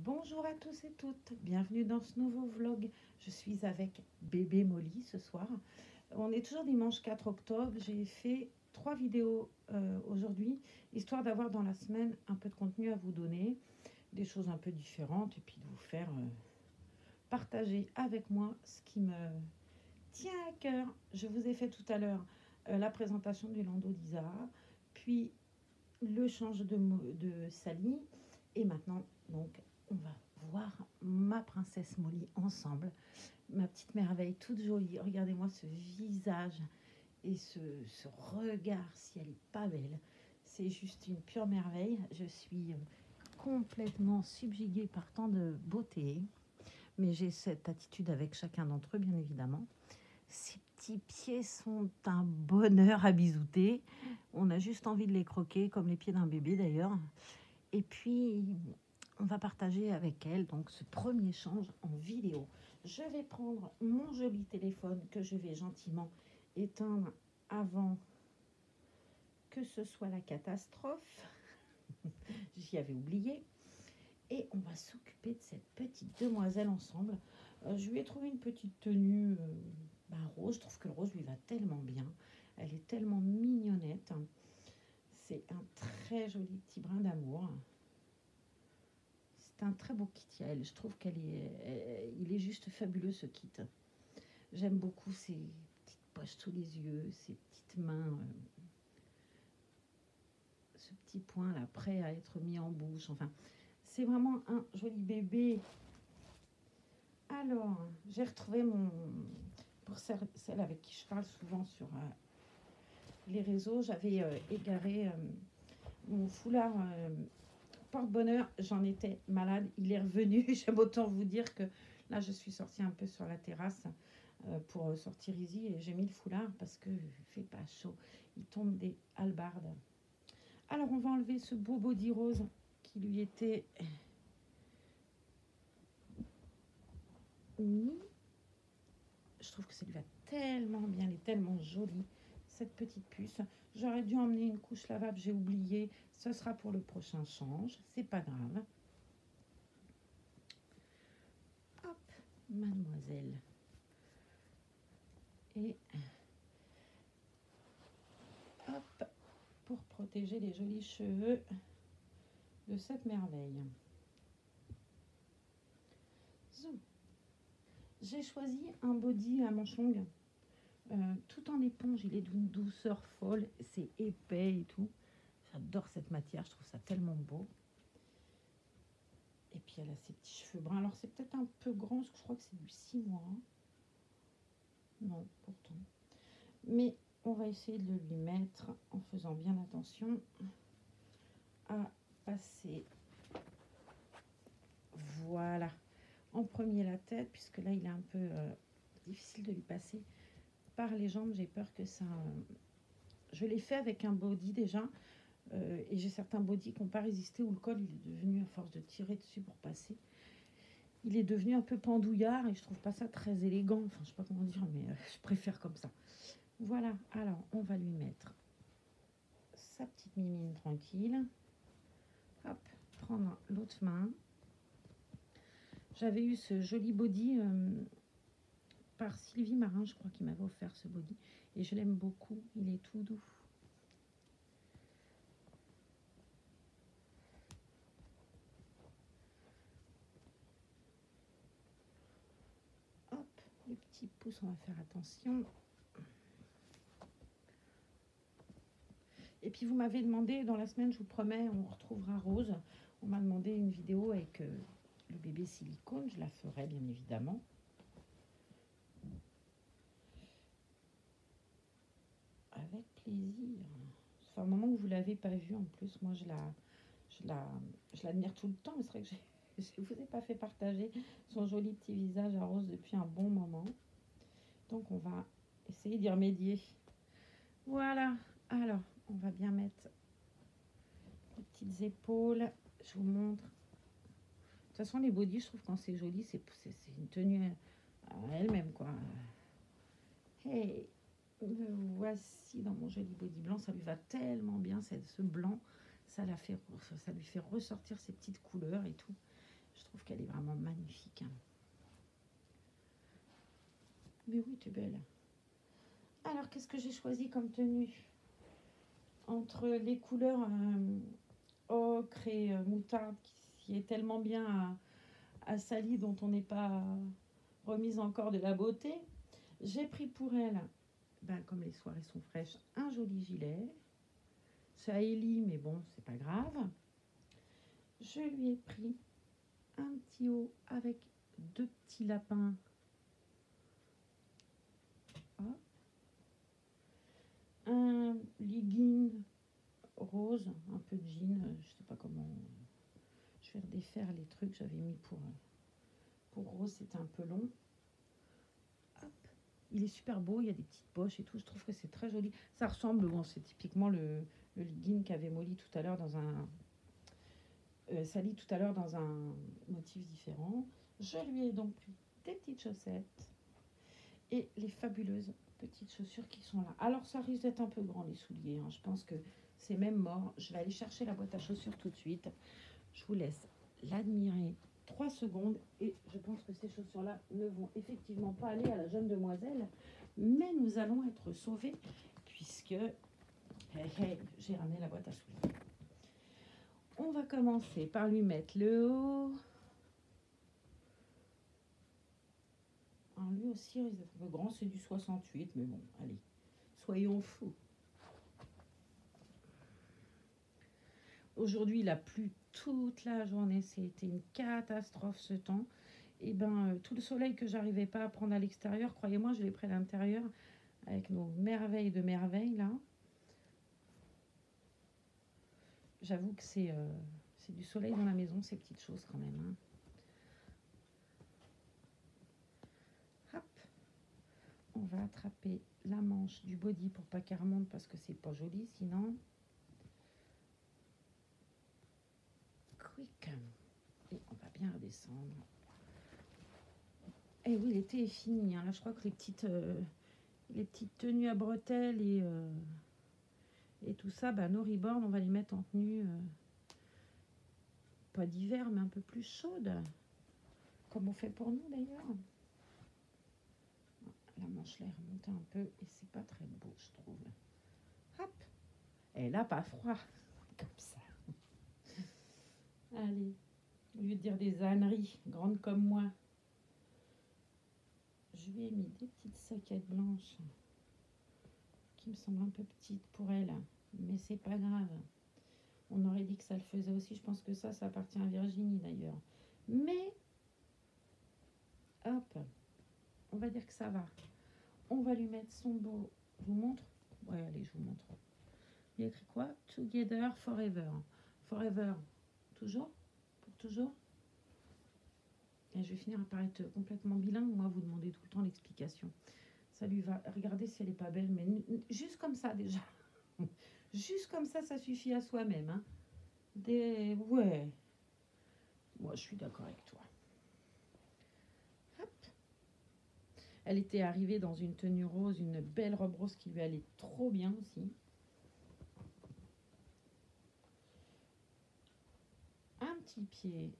Bonjour à tous et toutes, bienvenue dans ce nouveau vlog. Je suis avec bébé Molly ce soir. On est toujours dimanche 4 octobre. J'ai fait 3 vidéos aujourd'hui, histoire d'avoir dans la semaine un peu de contenu à vous donner, des choses un peu différentes et puis de vous faire partager avec moi ce qui me tient à cœur. Je vous ai fait tout à l'heure la présentation du landau d'Isa, puis le change de Sally et maintenant donc on va voir ma princesse Molly ensemble, ma petite merveille toute jolie. Regardez-moi ce visage et ce regard, si elle n'est pas belle, c'est juste une pure merveille. Je suis complètement subjuguée par tant de beauté, mais j'ai cette attitude avec chacun d'entre eux, bien évidemment. Ces petits pieds sont un bonheur à bisouter. On a juste envie de les croquer, comme les pieds d'un bébé d'ailleurs. Et puis, on va partager avec elle donc ce premier échange en vidéo. Je vais prendre mon joli téléphone que je vais gentiment éteindre avant que ce soit la catastrophe. J'y avais oublié. Et on va s'occuper de cette petite demoiselle ensemble. Je lui ai trouvé une petite tenue rose. Je trouve que le rose lui va tellement bien. Elle est tellement mignonnette. C'est un très joli petit brin d'amour. C'est un très beau kit, Yael. Je trouve il est juste fabuleux ce kit. J'aime beaucoup ses petites poches sous les yeux, ses petites mains, ce petit point là, prêt à être mis en bouche. Enfin, c'est vraiment un joli bébé. Alors, j'ai retrouvé pour celle avec qui je parle souvent sur les réseaux, j'avais égaré mon foulard porte-bonheur. J'en étais malade, il est revenu. J'aime autant vous dire que là, je suis sortie un peu sur la terrasse pour sortir Izzy et j'ai mis le foulard parce que il fait pas chaud. Il tombe des hallebardes. Alors, on va enlever ce beau body rose qui lui était... Oui. Je trouve que ça lui va tellement bien, elle est tellement jolie, cette petite puce. J'aurais dû emmener une couche lavable, j'ai oublié. Ce sera pour le prochain change, c'est pas grave. Hop, mademoiselle. Et hop, pour protéger les jolis cheveux de cette merveille. Zoom. J'ai choisi un body à manches longues, tout en éponge. Il est d'une douceur folle, c'est épais et tout. J'adore cette matière, je trouve ça tellement beau. Et puis elle a ses petits cheveux bruns. Alors c'est peut-être un peu grand, parce que je crois que c'est du 6 mois. Non, pourtant. Mais on va essayer de le lui mettre en faisant bien attention à passer. Voilà. En premier la tête, puisque là il est un peu difficile de lui passer par les jambes. J'ai peur que ça... Je l'ai fait avec un body déjà. Et j'ai certains bodys qui n'ont pas résisté, où le col il est devenu, à force de tirer dessus pour passer, il est devenu un peu pendouillard et je trouve pas ça très élégant. Enfin, je sais pas comment dire, mais je préfère comme ça. Voilà, alors on va lui mettre sa petite mimine tranquille. Hop, prendre l'autre main. J'avais eu ce joli body par Sylvie Marin, je crois, qui m'avait offert ce body. Et je l'aime beaucoup, il est tout doux. Hop, le petit pouce, on va faire attention. Et puis vous m'avez demandé, dans la semaine, je vous promets, on retrouvera Rose. On m'a demandé une vidéo avec le bébé silicone. Je la ferai bien évidemment. Avec plaisir. Ça fait un moment que vous ne l'avez pas vue en plus. Moi, je l'admire tout le temps. Mais c'est vrai que je ne vous ai pas fait partager son joli petit visage à Rose depuis un bon moment. Donc on va essayer d'y remédier. Voilà. Alors, on va bien mettre les petites épaules. Je vous montre. De toute façon, les bodys, je trouve quand c'est joli, c'est une tenue à elle-même, quoi. Hey, me voici dans mon joli body blanc. Ça lui va tellement bien, ce blanc. Ça lui fait ressortir ses petites couleurs et tout. Je trouve qu'elle est vraiment magnifique. Hein. Mais oui, tu es belle. Alors, qu'est-ce que j'ai choisi comme tenue? Entre les couleurs ocre et moutarde, qui est tellement bien à Sally, dont on n'est pas remise encore de la beauté, j'ai pris pour elle, ben, comme les soirées sont fraîches, un joli gilet. C'est à Ellie, mais bon, c'est pas grave. Je lui ai pris un petit haut avec 2 petits lapins. Hop. Un legging rose, un peu de jean, je sais pas comment. Je vais redéfaire les trucs que j'avais mis pour rose, c'était un peu long. Hop. Il est super beau, il y a des petites poches et tout, je trouve que c'est très joli. Ça ressemble, bon, c'est typiquement le legging qu'avait Molly tout à l'heure dans un... Sally tout à l'heure dans un motif différent. Je lui ai donc pris des petites chaussettes et les fabuleuses petites chaussures qui sont là. Alors ça risque d'être un peu grand les souliers, hein. Je pense que c'est même mort. Je vais aller chercher la boîte à chaussures tout de suite. Je vous laisse l'admirer 3 secondes et je pense que ces chaussures-là ne vont effectivement pas aller à la jeune demoiselle, mais nous allons être sauvés puisque j'ai ramené la boîte à souliers. On va commencer par lui mettre le haut. Alors lui aussi, il risque d'être un peu grand, c'est du 68, mais bon, allez, soyons fous. Aujourd'hui, il a plu toute la journée, c'était une catastrophe ce temps. Et ben, tout le soleil que j'arrivais pas à prendre à l'extérieur, croyez-moi, je l'ai pris à l'intérieur avec nos merveilles de merveilles là. J'avoue que c'est du soleil dans la maison, ces petites choses quand même. Hein. Hop. On va attraper la manche du body pour pas qu'elle remonte parce que c'est pas joli sinon. Quick. Et on va bien redescendre. Et oui, l'été est fini. Hein. Là, je crois que les petites tenues à bretelles et tout ça, bah, nos reborn, on va les mettre en tenue pas d'hiver, mais un peu plus chaude. Comme on fait pour nous d'ailleurs. La manche là est remontée un peu et c'est pas très beau, je trouve. Hop. Et là, pas froid. Comme ça. Allez. Au lieu de dire des âneries grandes comme moi, je lui ai mis des petites saquettes blanches qui me semblent un peu petites pour elle. Mais c'est pas grave. On aurait dit que ça le faisait aussi. Je pense que ça appartient à Virginie d'ailleurs. Mais, hop, on va dire que ça va. On va lui mettre son beau. Je vous montre? Ouais, allez, je vous montre. Il y a écrit quoi? Together forever. Forever. Toujours? Pour toujours? Et je vais finir par être complètement bilingue. Moi, vous demandez tout le temps l'explication. Ça lui va. Regardez si elle n'est pas belle, mais juste comme ça déjà. Juste comme ça suffit à soi-même. Hein. Ouais. Moi, je suis d'accord avec toi. Hop. Elle était arrivée dans une tenue rose, une belle robe rose qui lui allait trop bien aussi. Un petit pied.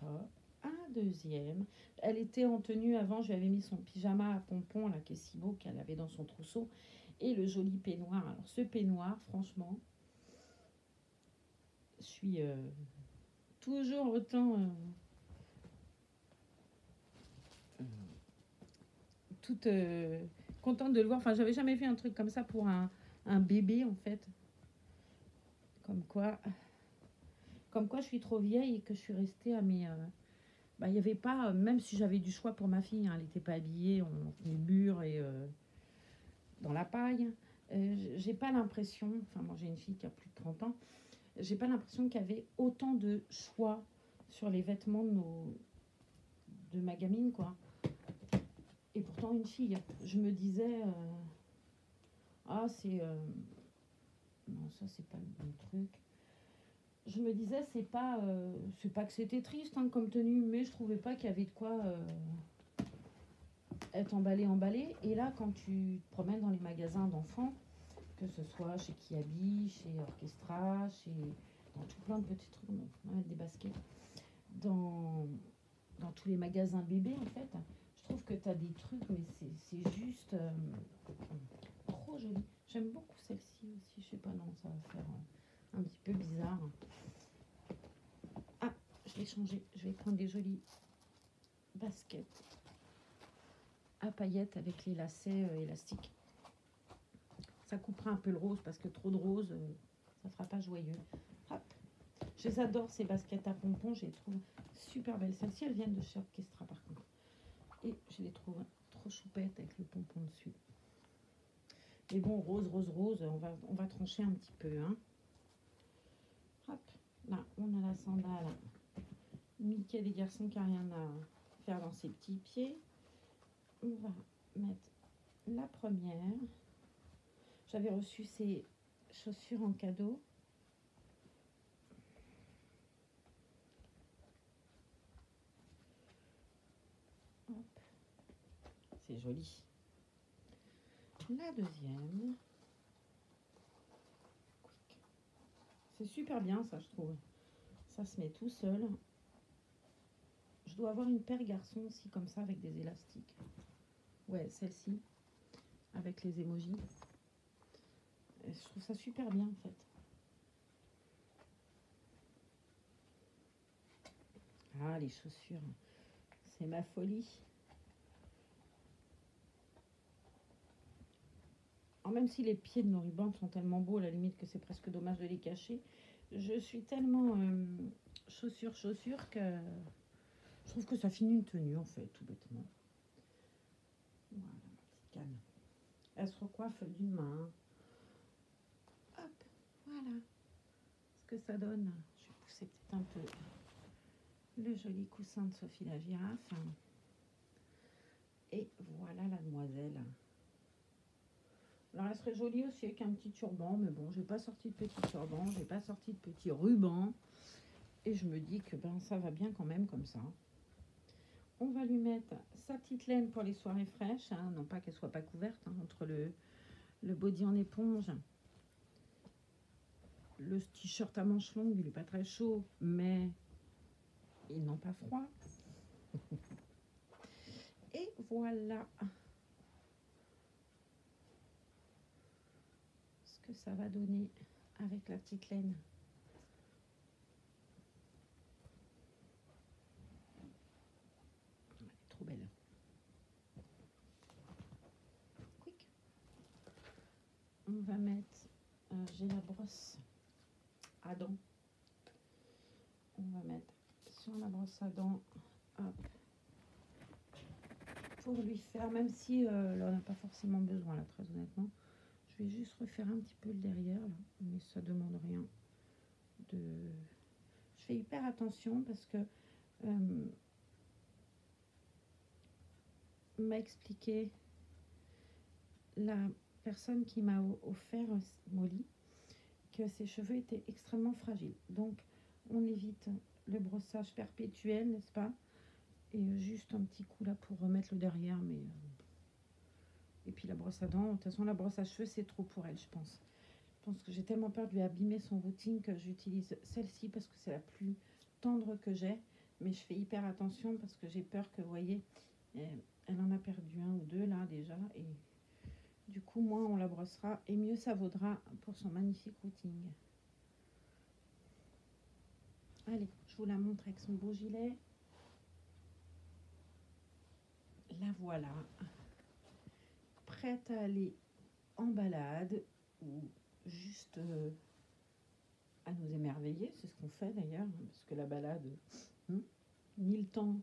Hop. Un deuxième. Elle était en tenue avant, je lui avais mis son pyjama à pompons, là, qui est si beau, qu'elle avait dans son trousseau. Et le joli peignoir. Alors, ce peignoir, franchement, je suis toujours autant toute contente de le voir. Enfin, j'avais jamais vu un truc comme ça pour un bébé, en fait. Comme quoi, je suis trop vieille et que je suis restée à mes... bah, il n'y avait pas, même si j'avais du choix pour ma fille, hein, elle n'était pas habillée, on tenait le mur et dans la paille. J'ai pas l'impression, enfin moi j'ai une fille qui a plus de 30 ans, j'ai pas l'impression qu'il y avait autant de choix sur les vêtements de ma gamine, quoi. Et pourtant une fille. Je me disais, ah c'est... non, ça c'est pas le bon truc. Je me disais, c'est pas que c'était triste hein, comme tenue, mais je trouvais pas qu'il y avait de quoi être emballé. Et là, quand tu te promènes dans les magasins d'enfants, que ce soit chez Kiabi, chez Orchestra, dans tout plein de petits trucs, on va mettre des baskets, dans, dans tous les magasins bébés, en fait. Je trouve que tu as des trucs, mais c'est juste trop joli. J'aime beaucoup celle-ci aussi. Je sais pas, non, ça va faire un petit peu bizarre. Ah, je vais changer. Je vais prendre des jolies baskets à paillettes avec les lacets élastiques. Ça coupera un peu le rose parce que trop de rose, ça fera pas joyeux. Hop. Je les adore ces baskets à pompons. Je les trouve super belles. Celles-ci, elles viennent de chez Orchestra par contre. Et je les trouve trop choupettes avec le pompon dessus. Mais bon, rose, rose, rose, on va trancher un petit peu. Hein. Hop, là, on a la sandale Mickey des garçons qui n'a rien à faire dans ses petits pieds. On va mettre la première. J'avais reçu ces chaussures en cadeau. C'est joli. La deuxième. C'est super bien ça, je trouve. Ça se met tout seul. Je dois avoir une paire garçon aussi comme ça avec des élastiques. Ouais, celle-ci avec les émojis. Et je trouve ça super bien en fait. Ah, les chaussures. C'est ma folie. Alors, même si les pieds de nos rubans sont tellement beaux, à la limite que c'est presque dommage de les cacher, je suis tellement chaussure que je trouve que ça finit une tenue en fait, tout bêtement. Voilà, ma petite canne. Elle se recoiffe d'une main. Hop, voilà ce que ça donne. Je vais pousser peut-être un peu le joli coussin de Sophie la girafe. Et voilà la demoiselle. Alors elle serait jolie aussi avec un petit turban, mais bon, j'ai pas sorti de petit turban, j'ai pas sorti de petit ruban. Et je me dis que ben ça va bien quand même comme ça. On va lui mettre sa petite laine pour les soirées fraîches, hein, non pas qu'elle soit pas couverte, hein, entre le body en éponge, le t-shirt à manches longues, il n'est pas très chaud, mais ils n'ont pas froid. Et voilà ce que ça va donner avec la petite laine. Elle est trop belle. Quick. On va mettre, j'ai la brosse à dents. On va mettre sur la brosse à dents, hop, pour lui faire, même si là, on n'a pas forcément besoin là, très honnêtement. Je vais juste refaire un petit peu le derrière, là, mais ça demande rien. Je fais hyper attention parce que m'a expliqué la personne qui m'a offert Molly que ses cheveux étaient extrêmement fragiles. Donc, on évite le brossage perpétuel, n'est-ce pas? Et juste un petit coup là pour remettre le derrière, mais... Et puis la brosse à dents, de toute façon, la brosse à cheveux, c'est trop pour elle, je pense. Je pense que j'ai tellement peur de lui abîmer son routine que j'utilise celle-ci parce que c'est la plus tendre que j'ai. Mais je fais hyper attention parce que j'ai peur que, vous voyez, elle en a perdu un ou deux là déjà. Et du coup, moins on la brossera et mieux ça vaudra pour son magnifique routine. Allez, je vous la montre avec son beau gilet. La voilà. Prête à aller en balade ou juste à nous émerveiller. C'est ce qu'on fait d'ailleurs, parce que la balade, ni le temps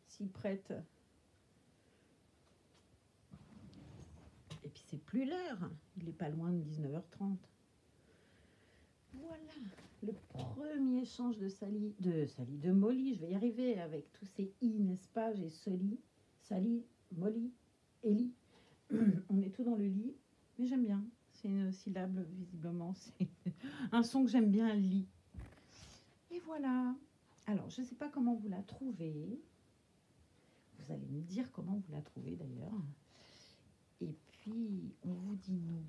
s'y prête. Et puis c'est plus l'heure, il n'est pas loin de 19h30. Voilà, le premier échange de Molly, je vais y arriver avec tous ces i, n'est-ce pas? J'ai Sally, Molly, Ellie. On est tous dans le lit, mais j'aime bien. C'est une syllabe, visiblement. C'est un son que j'aime bien, lit. Et voilà. Alors, je ne sais pas comment vous la trouvez. Vous allez me dire comment vous la trouvez d'ailleurs. Et puis, on vous dit, nous,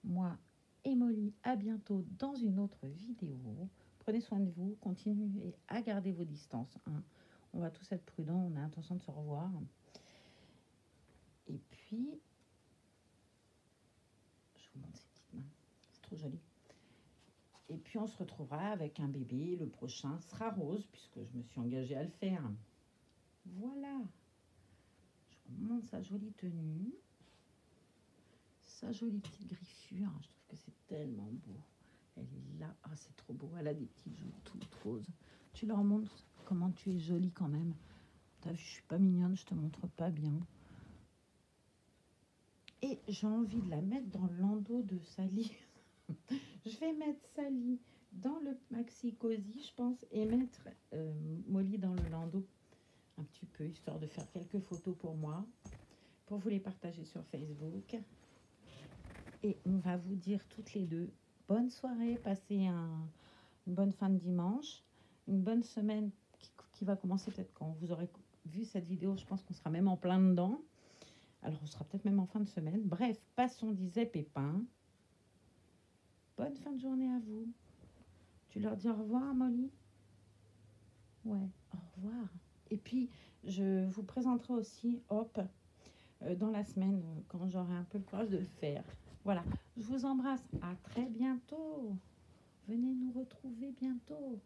moi et Molly, à bientôt dans une autre vidéo Prenez soin de vous, continuez à garder vos distances. Hein. On va tous être prudents, on a l'intention de se revoir. Et puis, je vous montre ces petites mains, c'est trop joli. Et puis on se retrouvera avec un bébé, le prochain sera rose, puisque je me suis engagée à le faire. Voilà, je vous montre sa jolie tenue, sa jolie petite griffure, je trouve que c'est tellement beau. Elle est là, ah c'est trop beau, elle a des petites joues toutes roses. Tu leur montres comment tu es jolie quand même. T'as vu, je suis pas mignonne, je te montre pas bien. Et j'ai envie de la mettre dans le landau de Sally. Je vais mettre Sally dans le maxi cosy, je pense, et mettre Molly dans le landau un petit peu, histoire de faire quelques photos pour moi, pour vous les partager sur Facebook. Et on va vous dire toutes les deux, bonne soirée, passez une bonne fin de dimanche, une bonne semaine qui va commencer peut-être quand vous aurez vu cette vidéo, je pense qu'on sera même en plein dedans. Alors on sera peut-être même en fin de semaine. Bref, passons, disait Pépin. Bonne fin de journée à vous. Tu leur dis au revoir, Molly? Ouais, au revoir. Et puis, je vous présenterai aussi, hop, dans la semaine, quand j'aurai un peu le courage de le faire. Voilà, je vous embrasse. À très bientôt. Venez nous retrouver bientôt.